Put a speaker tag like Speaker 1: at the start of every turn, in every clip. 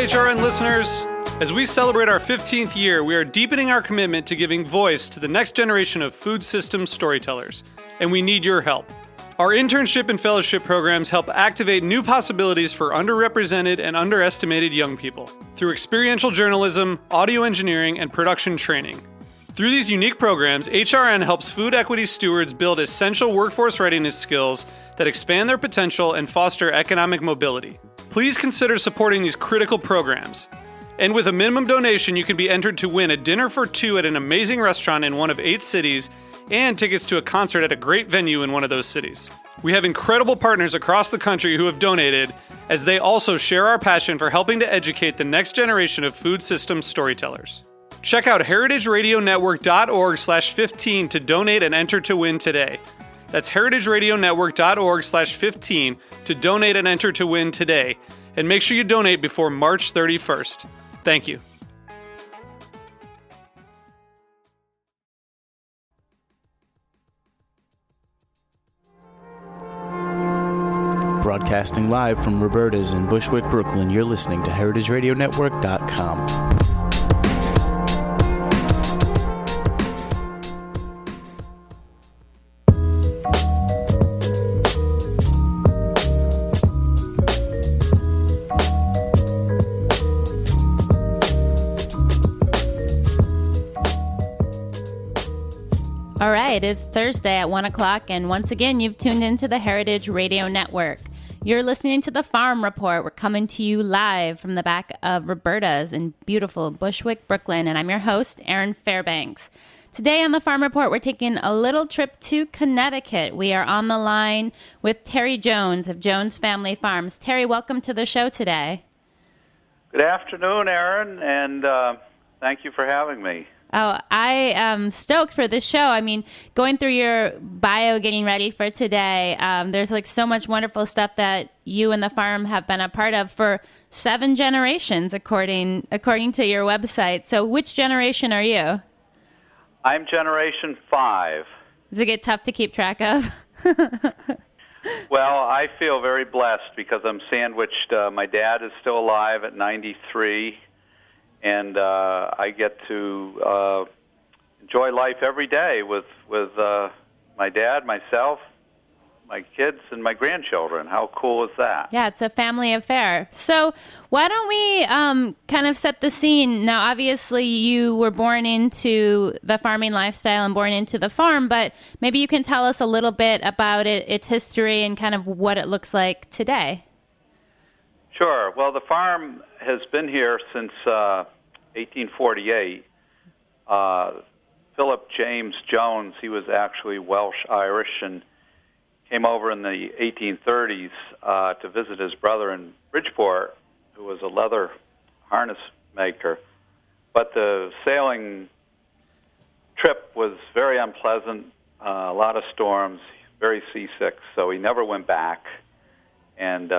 Speaker 1: HRN listeners. As we celebrate our 15th year, we are deepening our commitment to giving voice to the next generation of food systems storytellers, and we need your help. Our internship and fellowship programs help activate new possibilities for underrepresented and underestimated young people through experiential journalism, audio engineering, and production training. Through these unique programs, HRN helps food equity stewards build essential workforce readiness skills that expand their potential and foster economic mobility. Please consider supporting these critical programs. And with a minimum donation, you can be entered to win a dinner for two at an amazing restaurant in one of 8 cities and tickets to a concert at a great venue in one of those cities. We have incredible partners across the country who have donated, as they also share our passion for helping to educate the next generation of food systems storytellers. Check out heritageradionetwork.org/15 to donate and enter to win today. That's heritageradionetwork.org/15 to donate and enter to win today. And make sure you donate before March 31st. Thank you.
Speaker 2: Broadcasting live from Roberta's in Bushwick, Brooklyn, you're listening to heritageradionetwork.com.
Speaker 3: All right, it is Thursday at 1 o'clock, and once again, you've tuned into the Heritage Radio Network. You're listening to The Farm Report. We're coming to you live from the back of Roberta's in beautiful Bushwick, Brooklyn, and I'm your host, Erin Fairbanks. Today on The Farm Report, we're taking a little trip to Connecticut. We are on the line with Terry Jones of Jones Family Farms. Terry, welcome to the show today.
Speaker 4: Good afternoon, Erin, and thank you for having me.
Speaker 3: Oh, I am stoked for this show. I mean, going through your bio, getting ready for today, there's like so much wonderful stuff that you and the farm have been a part of for 7 generations, according to your website. So which generation are you?
Speaker 4: I'm generation 5.
Speaker 3: Does it get tough to keep track of?
Speaker 4: Well, I feel very blessed because I'm sandwiched. My dad is still alive at 93. And I get to enjoy life every day with my dad, myself, my kids, and my grandchildren. How cool is that?
Speaker 3: Yeah, it's a family affair. So why don't we kind of set the scene? Now, obviously, you were born into the farming lifestyle and born into the farm, but maybe you can tell us a little bit about its history, and kind of what it looks like today.
Speaker 4: Sure. Well, the farm has been here since 1848. Philip James Jones, he was actually Welsh-Irish and came over in the 1830s to visit his brother in Bridgeport, who was a leather harness maker. But the sailing trip was very unpleasant, a lot of storms, very seasick, so he never went back. And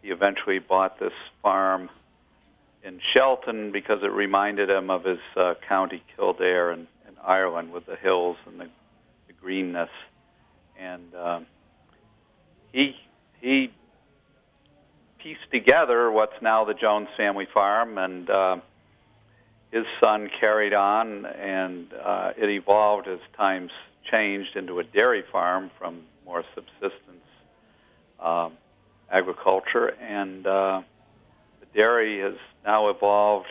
Speaker 4: he eventually bought this farm in Shelton because it reminded him of his county Kildare in Ireland with the hills and the greenness. And he pieced together what's now the Jones Family Farm, and his son carried on, and it evolved as times changed into a dairy farm from more subsistence agriculture, and the dairy has now evolved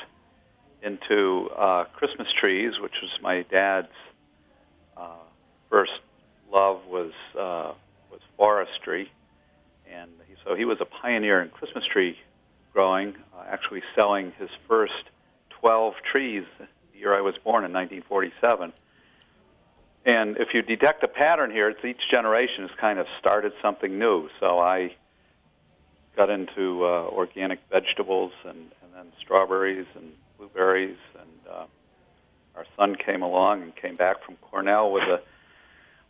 Speaker 4: into Christmas trees, which was my dad's first love was forestry, and so he was a pioneer in Christmas tree growing, actually selling his first 12 trees the year I was born in 1947. And if you detect a pattern here, it's each generation has kind of started something new. So I got into organic vegetables and then strawberries and blueberries, and our son came along and came back from Cornell with the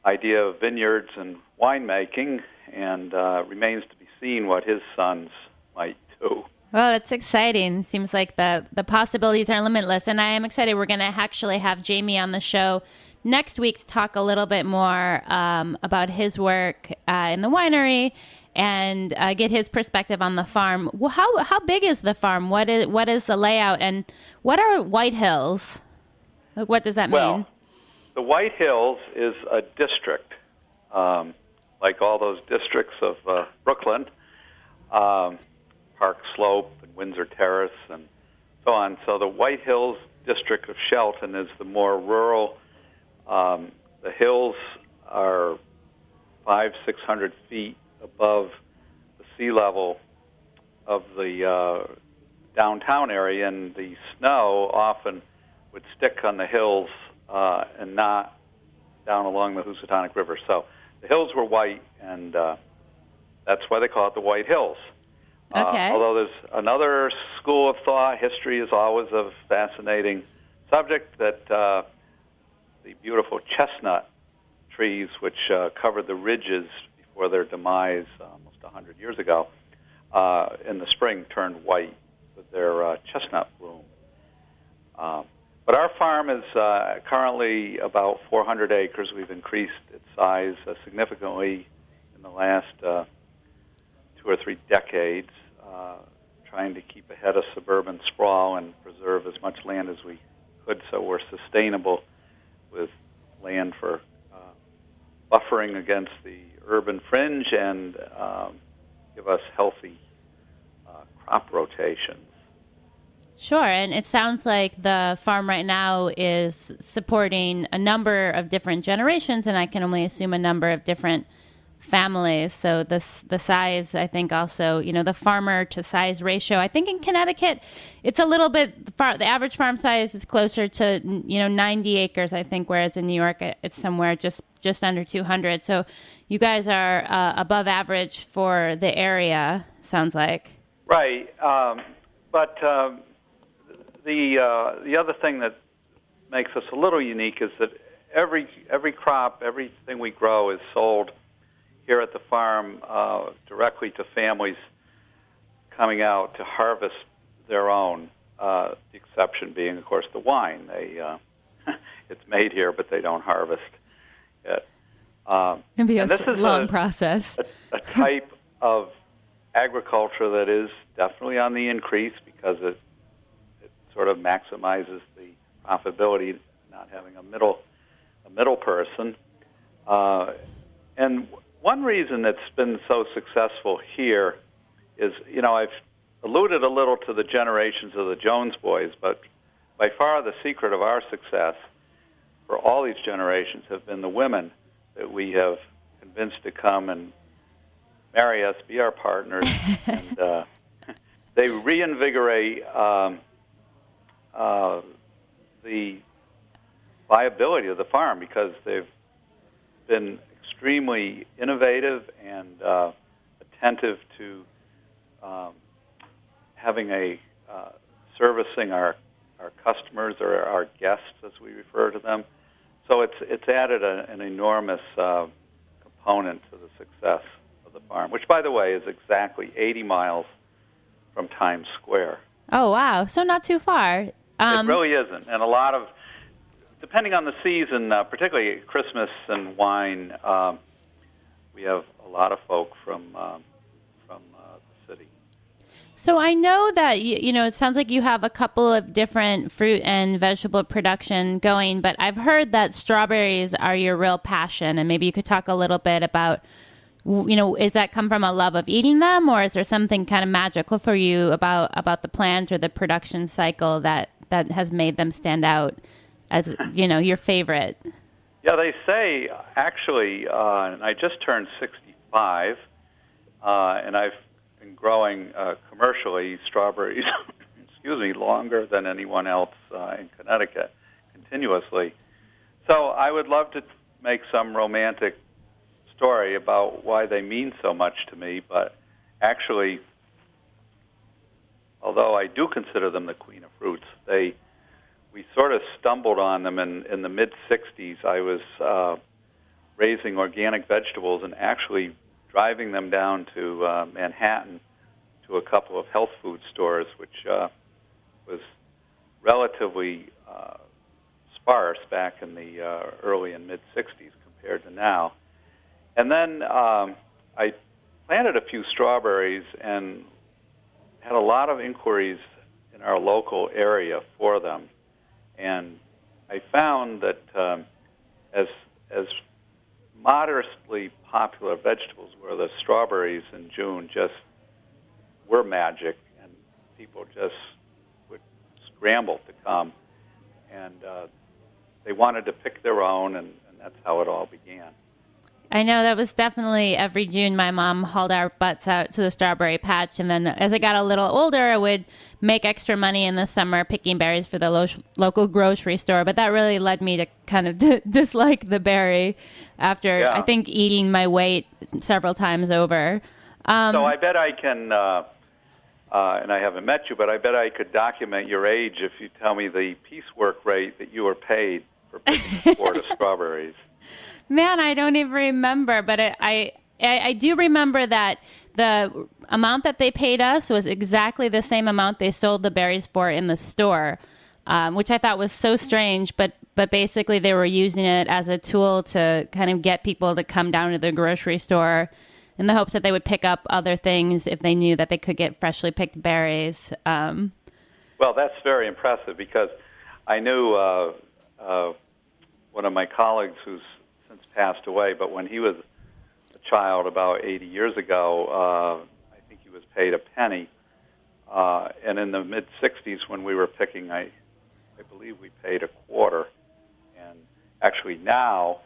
Speaker 4: idea of vineyards and winemaking, and remains to be seen what his sons might do.
Speaker 3: Well, it's exciting. Seems like the possibilities are limitless, and I am excited. We're going to actually have Jamie on the show next week to talk a little bit more about his work in the winery and get his perspective on the farm. Well, how big is the farm? What is the layout, and what are White Hills? Like, what does that mean?
Speaker 4: Well, the White Hills is a district, like all those districts of Brooklyn, Park Slope and Windsor Terrace and so on. So the White Hills district of Shelton is the more rural. The hills are 500-600 feet above the sea level of the downtown area, and the snow often would stick on the hills and not down along the Housatonic River. So the hills were white, and that's why they call it the White Hills.
Speaker 3: Okay.
Speaker 4: Although there's another school of thought, history is always a fascinating subject, that the beautiful chestnut trees, which covered the ridges before their demise almost 100 years ago, in the spring turned white with their chestnut bloom. But our farm is currently about 400 acres. We've increased its size significantly in the last 2 or 3 decades, trying to keep ahead of suburban sprawl and preserve as much land as we could, so we're sustainable with land for buffering against the urban fringe and give us healthy crop rotations.
Speaker 3: Sure, and it sounds like the farm right now is supporting a number of different generations, and I can only assume a number of different families. So the size, I think also, the farmer to size ratio, I think in Connecticut, it's a little bit, the average farm size is closer to, 90 acres, I think, whereas in New York, it's somewhere just under 200. So you guys are above average for the area, sounds like.
Speaker 4: Right. But the other thing that makes us a little unique is that every crop, everything we grow is sold here at the farm directly to families coming out to harvest their own. The exception being, of course, the wine. It's made here, but they don't harvest it.
Speaker 3: It'd be a long process.
Speaker 4: A type of agriculture that is definitely on the increase because it sort of maximizes the profitability, not having a middle person. And one reason it's been so successful here is, I've alluded a little to the generations of the Jones boys, but by far the secret of our success for all these generations have been the women that we have convinced to come and marry us, be our partners, and they reinvigorate the viability of the farm because they've been extremely innovative and attentive to having servicing our customers or our guests, as we refer to them. So it's added an enormous component to the success of the farm, which, by the way, is exactly 80 miles from Times Square.
Speaker 3: Oh, wow. So not too far.
Speaker 4: It really isn't. And a lot of, depending on the season, particularly Christmas and wine, we have a lot of folk from the city.
Speaker 3: So I know that, it sounds like you have a couple of different fruit and vegetable production going, but I've heard that strawberries are your real passion, and maybe you could talk a little bit about, is that come from a love of eating them, or is there something kind of magical for you about the plant or the production cycle that has made them stand out as, your favorite?
Speaker 4: Yeah, they say, actually, and I just turned 65, and I've been growing commercially strawberries, longer than anyone else in Connecticut, continuously. So I would love to make some romantic story about why they mean so much to me, but actually, although I do consider them the queen of fruits, we sort of stumbled on them in the mid-'60s. I was raising organic vegetables and actually driving them down to Manhattan to a couple of health food stores, which was relatively sparse back in the early and mid-'60s compared to now. And then I planted a few strawberries and had a lot of inquiries in our local area for them. And I found that as modestly popular vegetables were, the strawberries in June just were magic, and people just would scramble to come. And they wanted to pick their own, and that's how it all began.
Speaker 3: I know that was definitely every June my mom hauled our butts out to the strawberry patch. And then as I got a little older, I would make extra money in the summer picking berries for the local grocery store. But that really led me to kind of dislike the berry after, I think, eating my weight several times over.
Speaker 4: So I bet I can, and I haven't met you, but I bet I could document your age if you tell me the piecework rate that you were paid for picking a quart of strawberries.
Speaker 3: Man, I don't even remember, but I do remember that the amount that they paid us was exactly the same amount they sold the berries for in the store, which I thought was so strange. But basically, they were using it as a tool to kind of get people to come down to the grocery store in the hopes that they would pick up other things if they knew that they could get freshly picked berries.
Speaker 4: Well, that's very impressive, because I knew one of my colleagues who's since passed away, but when he was a child about 80 years ago, I think he was paid a penny. And in the mid-'60s, when we were picking, I believe we paid a quarter. And actually now,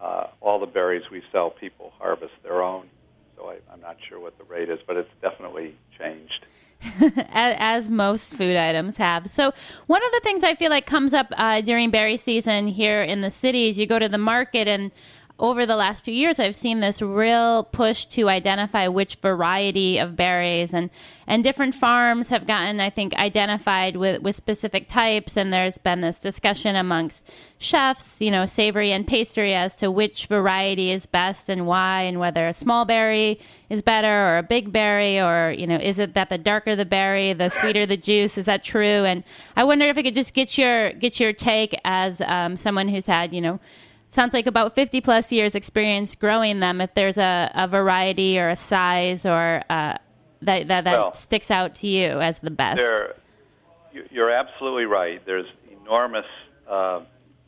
Speaker 4: all the berries we sell, people harvest their own. So I'm not sure what the rate is, but it's definitely changed.
Speaker 3: As most food items have. So one of the things I feel like comes up during berry season here in the cities, you go to the market, and over the last few years, I've seen this real push to identify which variety of berries, and different farms have gotten, I think, identified with specific types, and there's been this discussion amongst chefs, savory and pastry, as to which variety is best and why, and whether a small berry is better or a big berry, or, is it that the darker the berry, the sweeter the juice? Is that true? And I wonder if I could just get your take as someone who's had, sounds like about 50 plus years experience growing them, if there's a variety or a size or that sticks out to you as the best.
Speaker 4: You're absolutely right. There's enormous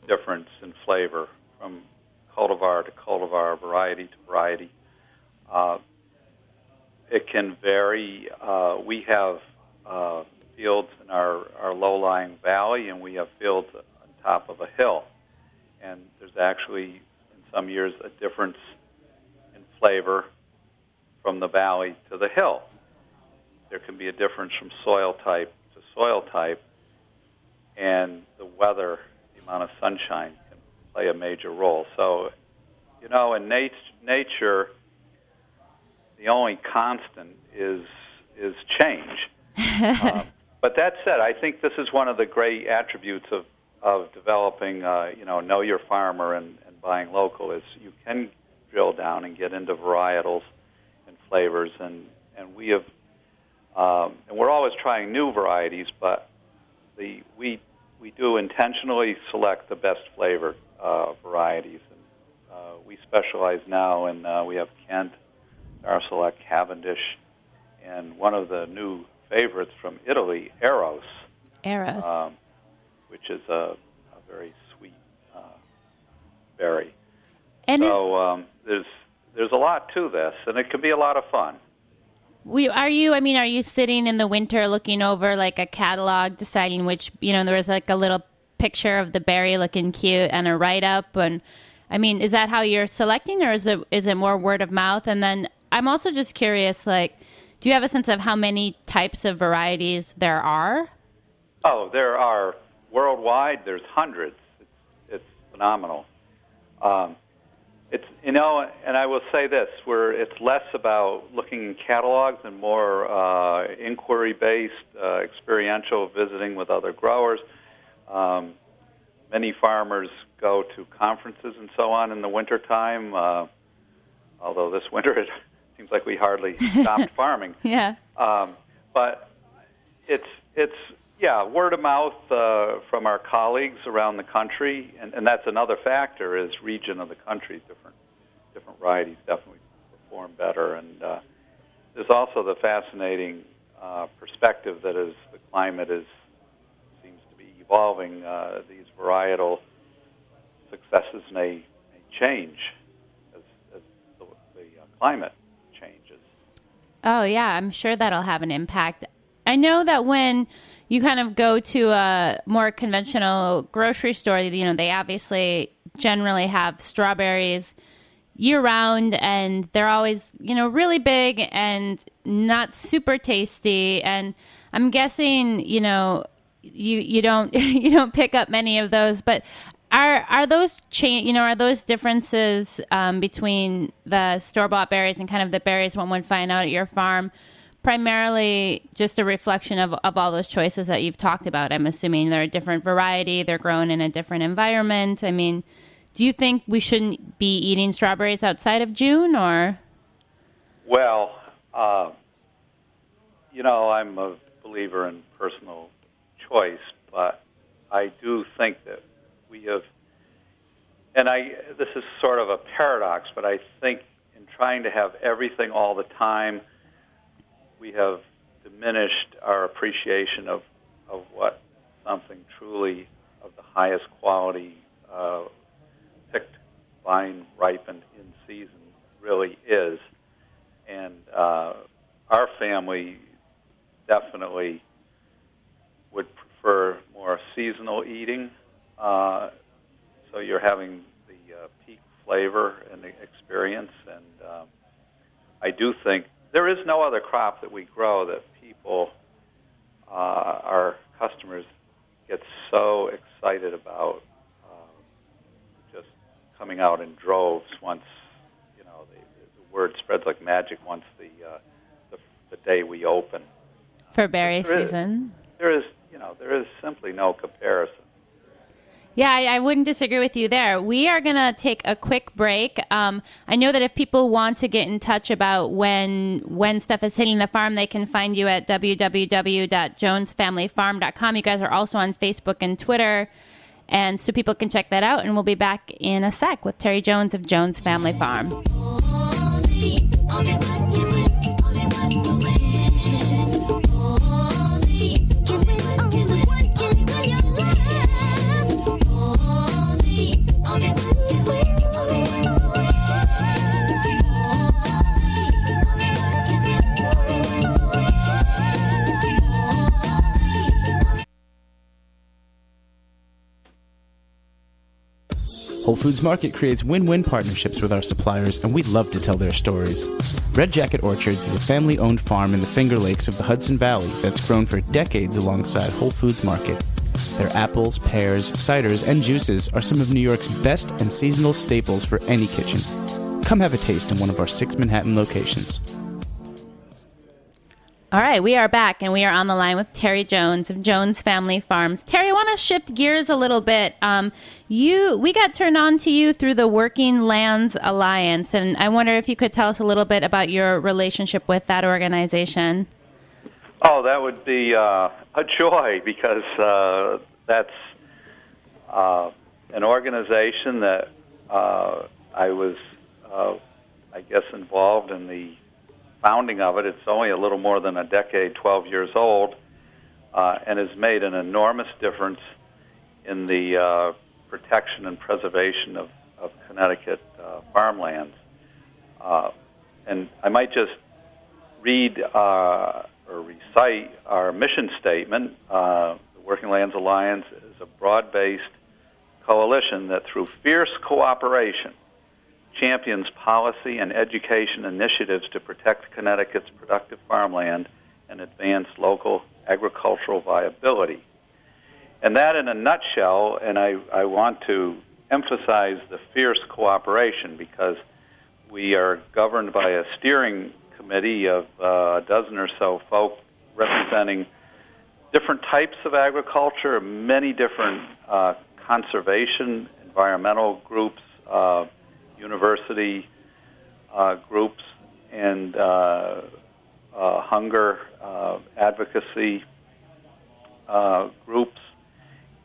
Speaker 4: difference in flavor from cultivar to cultivar, variety to variety. It can vary. We have fields in our low-lying valley, and we have fields on top of a hill. And there's actually, in some years, a difference in flavor from the valley to the hill. There can be a difference from soil type to soil type, and the weather, the amount of sunshine, can play a major role. So, in nature, the only constant is change. But that said, I think this is one of the great attributes of developing, know your farmer and buying local, is you can drill down and get into varietals and flavors, and we have, and we're always trying new varieties, but we do intentionally select the best flavored varieties, and we specialize now in we have Kent, our select Cavendish, and one of the new favorites from Italy, Eros. Which is a very sweet berry. And so there's a lot to this, and it can be a lot of fun.
Speaker 3: Are you sitting in the winter looking over like a catalog, deciding which, there was like a little picture of the berry looking cute and a write-up, and is that how you're selecting, or is it more word of mouth? And then I'm also just curious, like, do you have a sense of how many types of varieties there are?
Speaker 4: Oh, there are. Worldwide, there's hundreds. It's phenomenal. It's and I will say this: it's less about looking in catalogs and more inquiry-based, experiential, visiting with other growers. Many farmers go to conferences and so on in the wintertime. Although this winter it seems like we hardly stopped farming.
Speaker 3: Yeah.
Speaker 4: But it's word of mouth from our colleagues around the country, and that's another factor, is region of the country. Different varieties definitely perform better. And there's also the fascinating perspective that as the climate seems to be evolving, these varietal successes may change as the climate changes.
Speaker 3: Oh, yeah, I'm sure that'll have an impact. I know that when you kind of go to a more conventional grocery store, you know, they obviously generally have strawberries year-round, and they're always, you know, really big and not super tasty. And I'm guessing, you know, you don't you don't pick up many of those. But are those are those differences between the store-bought berries and kind of the berries one would find out at your farm primarily just a reflection of all those choices that you've talked about? I'm assuming they're a different variety, they're grown in a different environment. I mean, do you think we shouldn't be eating strawberries outside of June, or?
Speaker 4: Well, I'm a believer in personal choice, but I do think that we have, and this is sort of a paradox, but I think in trying to have everything all the time, we have diminished our appreciation of what something truly of the highest quality picked, vine ripened in season really is. And our family definitely would prefer more seasonal eating. So you're having the peak flavor and the experience. And I do think there is no other crop that we grow that people, our customers, get so excited about just coming out in droves once, the word spreads like magic once the day we open.
Speaker 3: For berry season?
Speaker 4: There is simply no comparison.
Speaker 3: Yeah, I wouldn't disagree with you there. We are going to take a quick break. I know that if people want to get in touch about when stuff is hitting the farm, they can find you at www.jonesfamilyfarm.com. You guys are also on Facebook and Twitter, and so people can check that out. And we'll be back in a sec with Terry Jones of Jones Family Farm.
Speaker 2: Whole Foods Market creates win-win partnerships with our suppliers, and we'd love to tell their stories. Red Jacket Orchards is a family-owned farm in the Finger Lakes of the Hudson Valley that's grown for decades alongside Whole Foods Market. Their apples, pears, ciders, and juices are some of New York's best and seasonal staples for any kitchen. Come have a taste in one of our 6 Manhattan locations.
Speaker 3: All right, we are back, and we are on the line with Terry Jones of Jones Family Farms. Terry, I want to shift gears a little bit. We got turned on to you through the Working Lands Alliance, and I wonder if you could tell us a little bit about your relationship with that organization.
Speaker 4: Oh, that would be a joy, because that's an organization that I was, involved in the founding of it. It's only a little more than a decade, 12 years old, and has made an enormous difference in the protection and preservation of Connecticut farmlands. And I might just read or recite our mission statement. The Working Lands Alliance is a broad-based coalition that through fierce cooperation champions policy and education initiatives to protect Connecticut's productive farmland and advance local agricultural viability. And that in a nutshell, and I want to emphasize the fierce cooperation, because we are governed by a steering committee of a dozen or so folk representing different types of agriculture, many different conservation, environmental groups, university groups, and hunger advocacy groups,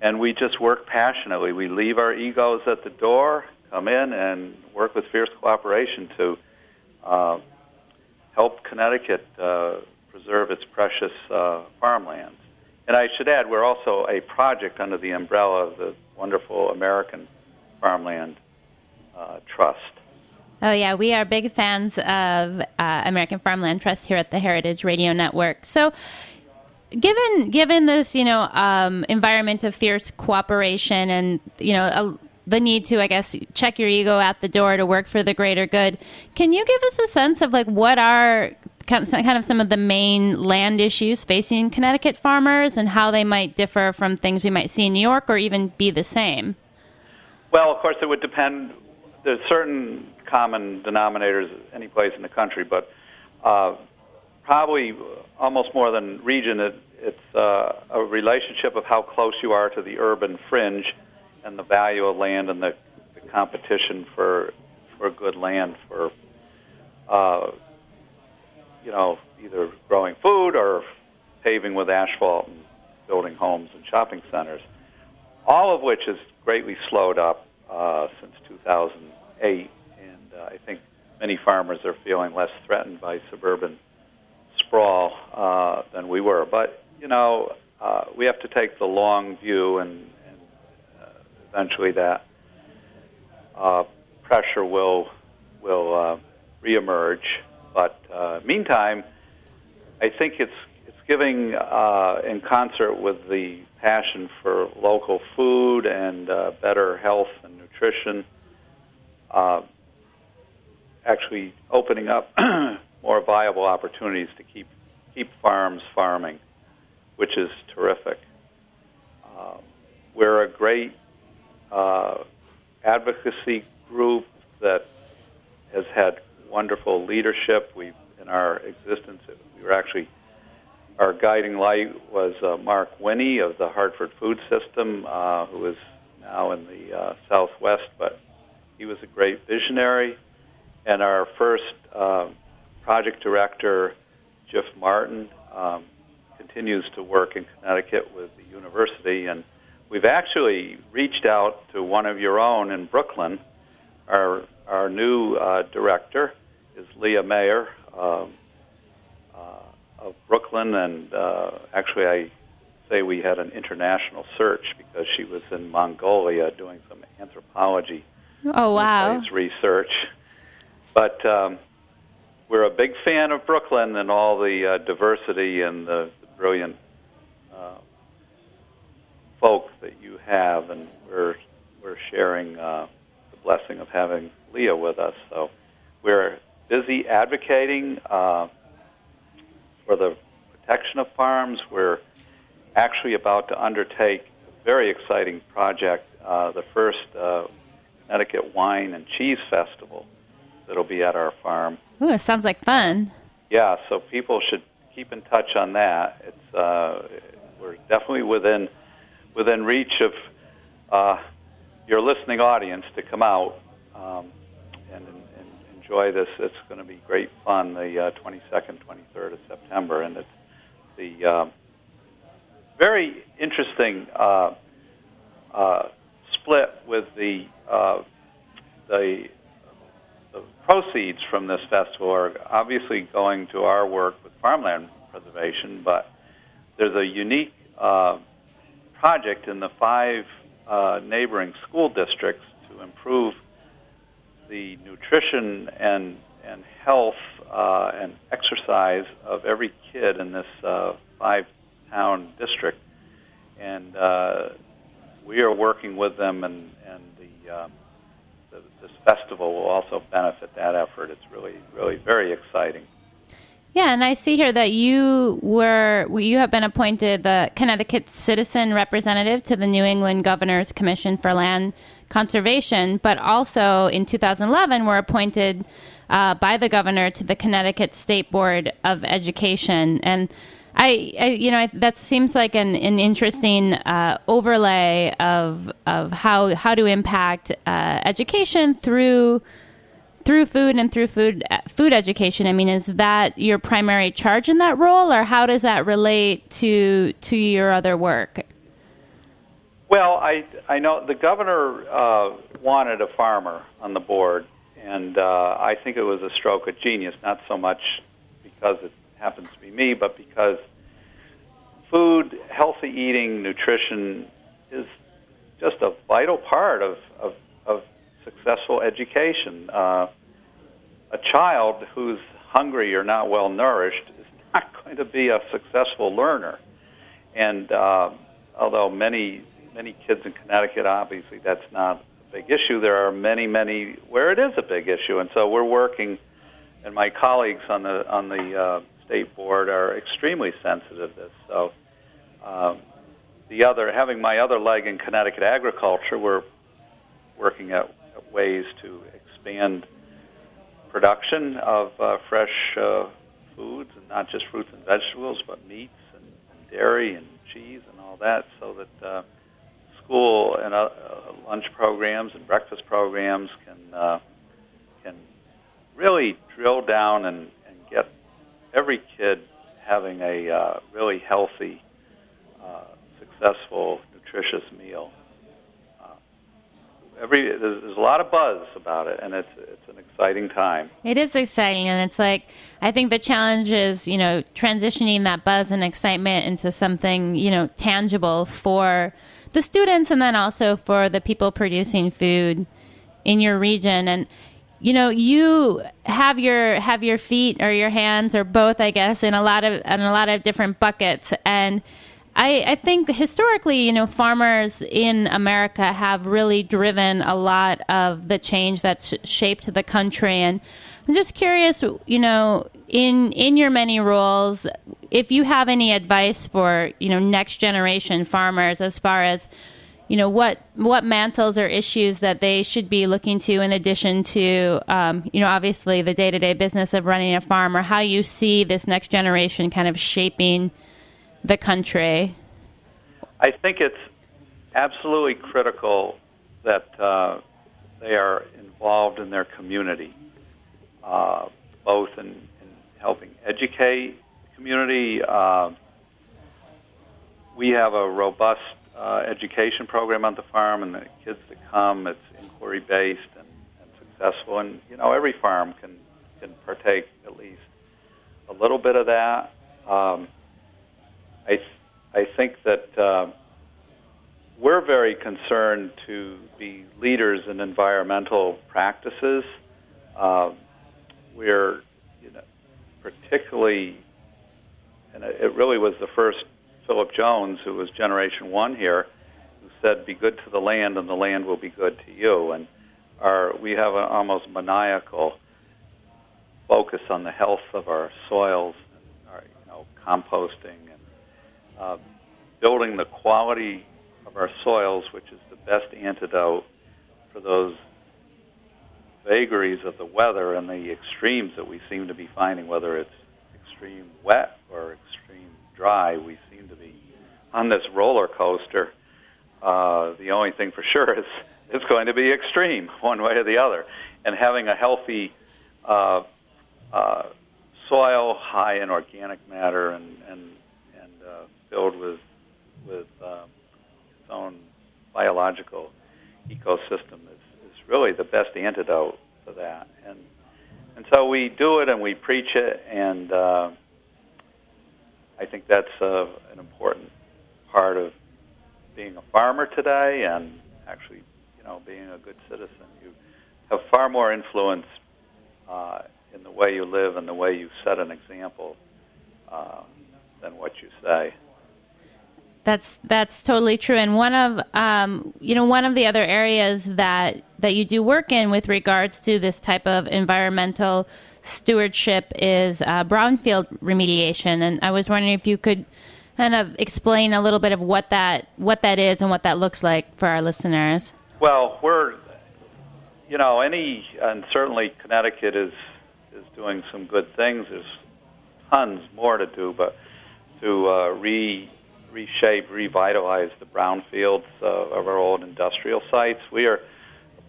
Speaker 4: and we just work passionately. We leave our egos at the door, come in, and work with fierce cooperation to help Connecticut preserve its precious farmlands. And I should add, we're also a project under the umbrella of the wonderful American Farmland Trust.
Speaker 3: Oh, yeah, we are big fans of American Farmland Trust here at the Heritage Radio Network. So given this, environment of fierce cooperation and, the need to, I guess, check your ego at the door to work for the greater good, can you give us a sense of, what are kind of some of the main land issues facing Connecticut farmers and how they might differ from things we might see in New York or even be the same?
Speaker 4: Well, of course, it would depend. There's certain common denominators any place in the country, but probably almost more than region, it's a relationship of how close you are to the urban fringe and the value of land and the competition for good land for, either growing food or paving with asphalt and building homes and shopping centers, all of which has greatly slowed up since 2008. And I think many farmers are feeling less threatened by suburban sprawl than we were. But, we have to take the long view, and eventually that pressure will reemerge. But meantime, I think it's giving, in concert with the passion for local food and better health and nutrition, actually opening up more viable opportunities to keep farms farming, which is terrific. We're a great advocacy group that has had wonderful leadership. In our existence, our guiding light was Mark Winnie of the Hartford Food System, who is now in the Southwest, but he was a great visionary. And our first project director, Jeff Martin, continues to work in Connecticut with the university. And we've actually reached out to one of your own in Brooklyn. Our new director is Leah Mayer of Brooklyn, and actually I say we had an international search because she was in Mongolia doing some anthropology research. But we're a big fan of Brooklyn and all the diversity and the brilliant folk that you have, and we're sharing the blessing of having Leah with us. So we're busy advocating for the protection of farms. We're actually about to undertake a very exciting project, the first Connecticut Wine and Cheese Festival that'll be at our farm.
Speaker 3: Ooh, it sounds like fun.
Speaker 4: Yeah, so people should keep in touch on that. It's we're definitely within reach of your listening audience to come out and enjoy this. It's going to be great fun, the 22nd, 23rd of September, and it's the very interesting split with the proceeds from this festival are obviously going to our work with farmland preservation, but there's a unique project in the 5 neighboring school districts to improve the nutrition and health and exercise of every kid in this 5-town district. And we are working with them, and this festival will also benefit that effort. It's really, really very exciting.
Speaker 3: Yeah, and I see here that you have been appointed the Connecticut Citizen Representative to the New England Governor's Commission for Land Conservation, but also in 2011 were appointed by the governor to the Connecticut State Board of Education. And I that seems like an interesting overlay of how to impact education through food and through food education. I mean, is that your primary charge in that role, or how does that relate to your other work?
Speaker 4: Well, I know the governor wanted a farmer on the board, And I think it was a stroke of genius, not so much because it happens to be me, but because food, healthy eating, nutrition is just a vital part of successful education. A child who's hungry or not well nourished is not going to be a successful learner. And although many kids in Connecticut, obviously that's not a big issue, there are many where it is a big issue. And so we're working, and my colleagues on the state board are extremely sensitive to this. So having my other leg in Connecticut agriculture, we're working at ways to expand production of fresh foods, and not just fruits and vegetables, but meats and dairy and cheese and all that, so that school and lunch programs and breakfast programs can really drill down and get every kid having a really healthy, successful, nutritious meal. There's a lot of buzz about it, and it's an exciting time.
Speaker 3: It is exciting, and it's like, I think the challenge is, transitioning that buzz and excitement into something, tangible for the students, and then also for the people producing food in your region. And you have your feet or your hands or both, I guess, in a lot of different buckets. And I think historically, farmers in America have really driven a lot of the change that's shaped the country. And I'm just curious, in your many roles, if you have any advice for, next generation farmers as far as, what mantles or issues that they should be looking to in addition to, obviously the day-to-day business of running a farm, or how you see this next generation kind of shaping the country?
Speaker 4: I think it's absolutely critical that they are involved in their community, both in helping educate the community. We have a robust education program on the farm, and the kids that come, it's inquiry-based and successful. And, every farm can partake at least a little bit of that. I think that we're very concerned to be leaders in environmental practices. We're, particularly, and it really was the first Philip Jones, who was Generation 1 here, who said, "Be good to the land, and the land will be good to you." And we have an almost maniacal focus on the health of our soils, and our, composting, and building the quality of our soils, which is the best antidote for those vagaries of the weather and the extremes that we seem to be finding, whether it's extreme wet or extreme dry. We seem to be on this roller coaster. The only thing for sure is it's going to be extreme one way or the other. And having a healthy soil high in organic matter and filled with its own biological ecosystem is really the best antidote for that. And so we do it and we preach it, and I think that's an important part of being a farmer today, and actually, being a good citizen. You have far more influence in the way you live and the way you set an example than what you say.
Speaker 3: That's totally true. And one of the other areas that you do work in with regards to this type of environmental stewardship is brownfield remediation. And I was wondering if you could kind of explain a little bit of what that is and what that looks like for our listeners.
Speaker 4: Well, and certainly Connecticut is doing some good things. There's tons more to do, but to reshape, revitalize the brownfields of our old industrial sites. We are a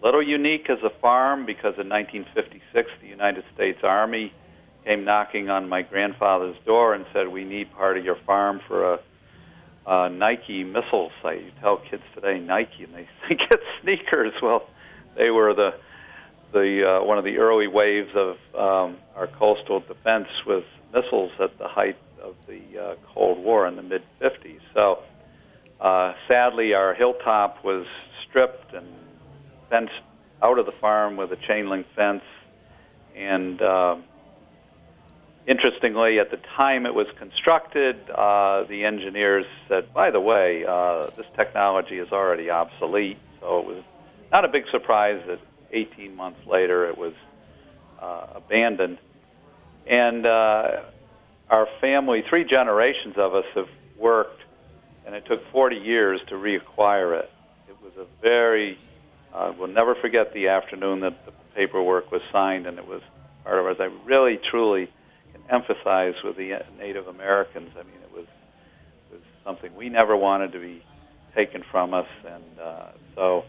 Speaker 4: little unique as a farm because in 1956, the United States Army came knocking on my grandfather's door and said, "We need part of your farm for a Nike missile site." You tell kids today Nike, and they think it's sneakers. Well, they were the one of the early waves of our coastal defense with missiles at the height of the Cold War in the mid-'50s. So sadly, our hilltop was stripped and fenced out of the farm with a chain-link fence. And interestingly, at the time it was constructed, the engineers said, by the way, this technology is already obsolete. So it was not a big surprise that 18 months later it was abandoned. And our family, 3 generations of us have worked, and it took 40 years to reacquire it. It was a very, we'll never forget the afternoon that the paperwork was signed, and it was part of it. I really, truly can emphasize with the Native Americans, I mean, it was something we never wanted to be taken from us, and so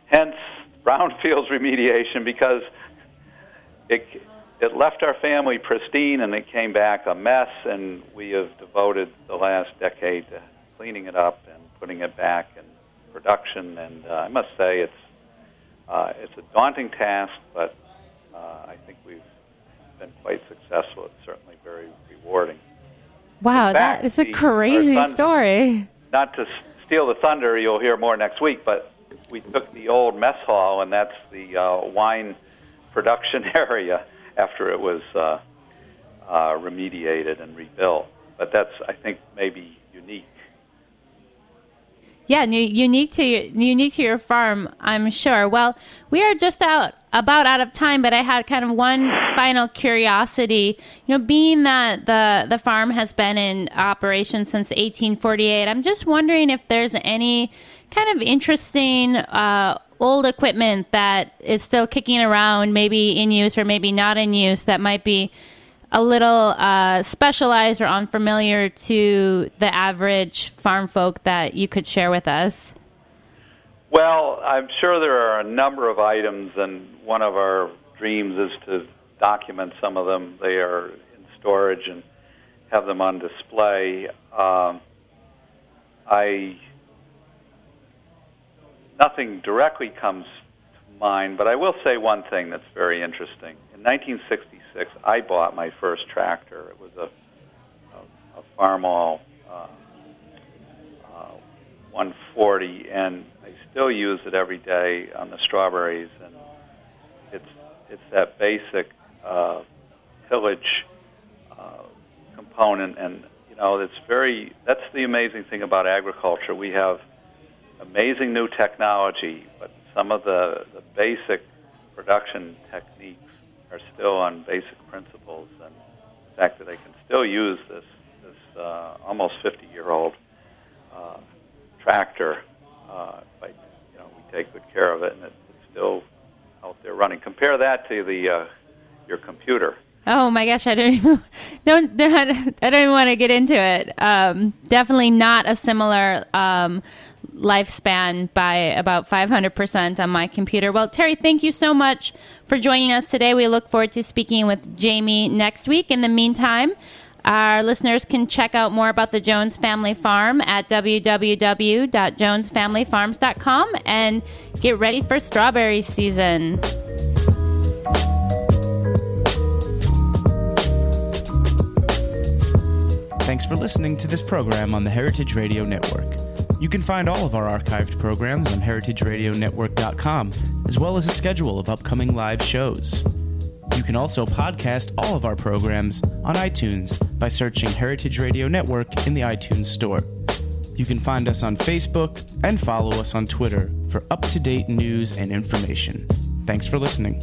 Speaker 4: hence brownfields remediation, because it left our family pristine and it came back a mess, and we have devoted the last decade to cleaning it up and putting it back in production. And I must say it's a daunting task, but I think we've been quite successful. It's certainly very rewarding.
Speaker 3: Wow,
Speaker 4: fact,
Speaker 3: that is a crazy story.
Speaker 4: Not to steal the thunder, you'll hear more next week, but we took the old mess hall, and that's the wine production area after it was remediated and rebuilt. But that's, I think, maybe unique.
Speaker 3: Yeah, unique to your farm, I'm sure. Well, we are just about out of time, but I had kind of one final curiosity. You know, being that the farm has been in operation since 1848, I'm just wondering if there's any kind of interesting old equipment that is still kicking around, maybe in use or maybe not in use, that might be a little specialized or unfamiliar to the average farm folk that you could share with us?
Speaker 4: Well, I'm sure there are a number of items, and one of our dreams is to document some of them. They are in storage and have them on display. Nothing directly comes to mind, but I will say one thing that's very interesting. In 1966, I bought my first tractor. It was a Farmall 140, and I still use it every day on the strawberries. And it's that basic tillage component, and you know, that's the amazing thing about agriculture. We have amazing new technology, but some of the basic production techniques are still on basic principles, and the fact that they can still use this almost 50-year-old tractor, we take good care of it, and it's still out there running. Compare that to your computer.
Speaker 3: Oh my gosh, I don't even want to get into it. Definitely not a similar lifespan by about 500% on my computer. Well, Terry, thank you so much for joining us today. We look forward to speaking with Jamie next week. In the meantime, our listeners can check out more about the Jones Family Farm at www.jonesfamilyfarms.com and get ready for strawberry season.
Speaker 2: Thanks for listening to this program on the Heritage Radio Network. You can find all of our archived programs on heritageradionetwork.com, as well as a schedule of upcoming live shows. You can also podcast all of our programs on iTunes by searching Heritage Radio Network in the iTunes Store. You can find us on Facebook and follow us on Twitter for up-to-date news and information. Thanks for listening.